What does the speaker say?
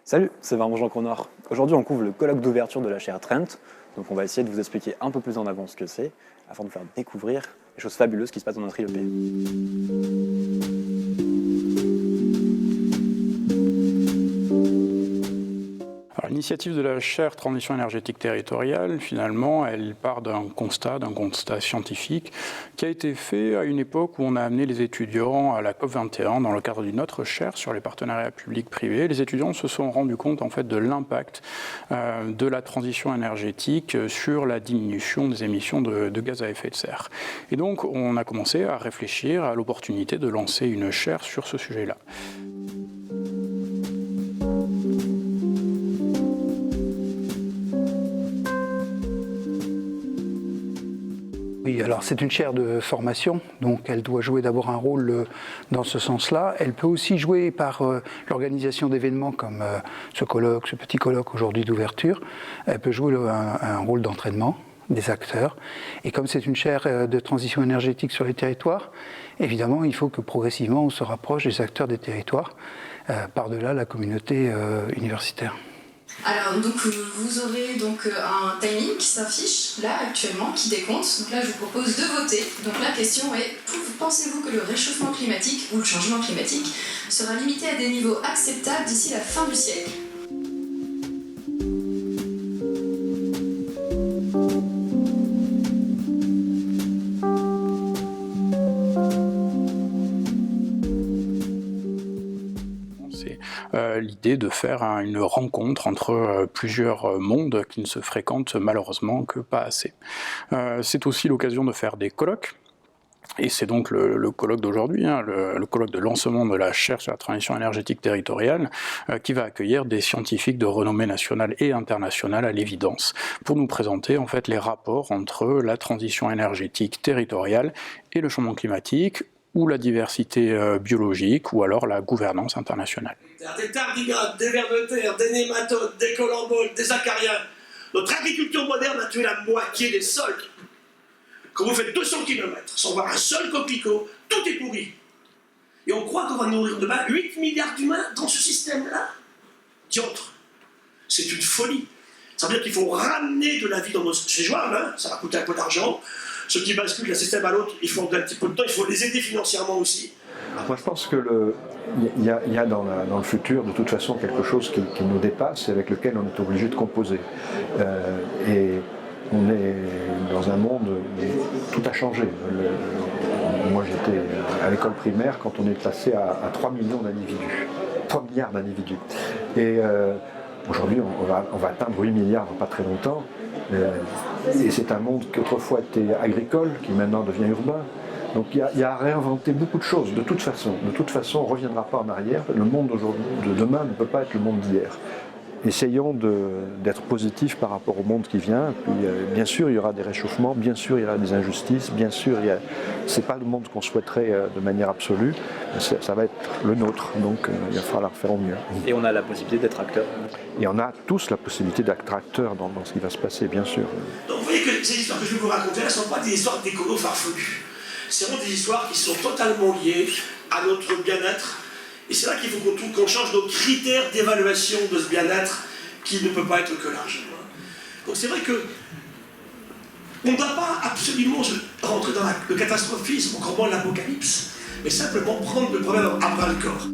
Salut, c'est Vraiment Jean Cronard. Aujourd'hui, on couvre le colloque d'ouverture de la chaire Trent. Donc, on va essayer de vous expliquer un peu plus en avant ce que c'est, afin de vous faire découvrir les choses fabuleuses qui se passent dans notre IEP. L'initiative de la chaire Transition énergétique territoriale, finalement, elle part d'un constat scientifique qui a été fait à une époque où on a amené les étudiants à la COP21 dans le cadre d'une autre chaire sur les partenariats publics-privés. Les étudiants se sont rendus compte en fait de l'impact de la transition énergétique sur la diminution des émissions de gaz à effet de serre. Et donc, on a commencé à réfléchir à l'opportunité de lancer une chaire sur ce sujet-là. Oui, alors c'est une chaire de formation, donc elle doit jouer d'abord un rôle dans ce sens-là. Elle peut aussi jouer par l'organisation d'événements comme ce colloque, ce petit colloque aujourd'hui d'ouverture. Elle peut jouer un rôle d'entraînement des acteurs. Et comme c'est une chaire de transition énergétique sur les territoires, évidemment, il faut que progressivement on se rapproche des acteurs des territoires, par-delà la communauté universitaire. Alors donc vous aurez donc un timing qui s'affiche là actuellement, qui décompte. Donc là je vous propose de voter. Donc la question est, pensez-vous que le réchauffement climatique ou le changement climatique sera limité à des niveaux acceptables d'ici la fin du siècle ? L'idée de faire une rencontre entre plusieurs mondes qui ne se fréquentent malheureusement que pas assez. C'est aussi l'occasion de faire des colloques. Et c'est donc le colloque d'aujourd'hui, le colloque de lancement de la chaire sur la transition énergétique territoriale, qui va accueillir des scientifiques de renommée nationale et internationale à l'évidence, pour nous présenter en fait les rapports entre la transition énergétique territoriale et le changement climatique, ou la diversité biologique, ou alors la gouvernance internationale. Des tardigrades, des vers de terre, des nématodes, des colamboles, des acariens. Notre agriculture moderne a tué la moitié des sols. Quand vous faites 200 km sans voir un seul coquelicot, tout est pourri. Et on croit qu'on va nourrir demain 8 milliards d'humains dans ce système-là. Diantre, c'est une folie. Ça veut dire qu'il faut ramener de la vie dans nos... C'est jouable, hein, ça va coûter un peu d'argent. Ceux qui basculent d'un système à l'autre, il faut un petit peu de temps, il faut les aider financièrement aussi. Moi je pense que il y a dans le futur de toute façon quelque chose qui nous dépasse et avec lequel on est obligé de composer. Et on est dans un monde où tout a changé. Moi j'étais à l'école primaire quand on est passé à 3 millions d'individus, 3 milliards d'individus. Et aujourd'hui on va atteindre 8 milliards dans pas très longtemps. Et c'est un monde qui autrefois était agricole, qui maintenant devient urbain. Donc il y a à réinventer beaucoup de choses, de toute façon. De toute façon, on ne reviendra pas en arrière. Le monde de demain ne peut pas être le monde d'hier. Essayons d'être positifs par rapport au monde qui vient. Puis, bien sûr, il y aura des réchauffements, bien sûr, il y aura des injustices, bien sûr, ce n'est pas le monde qu'on souhaiterait de manière absolue, mais ça va être le nôtre, donc il va falloir faire au mieux. Et on a la possibilité d'être acteur. Et on a tous la possibilité d'être acteurs dans ce qui va se passer, bien sûr. Donc vous voyez que ces histoires que je vais vous raconter, elles ne sont pas des histoires d'écolos farfelus. C'est vraiment des histoires qui sont totalement liées à notre bien-être. Et c'est là qu'il faut qu'on change nos critères d'évaluation de ce bien-être qui ne peut pas être que l'argent. Donc c'est vrai que on ne doit pas absolument rentrer dans le catastrophisme, encore moins l'apocalypse, mais simplement prendre le problème à bras le corps.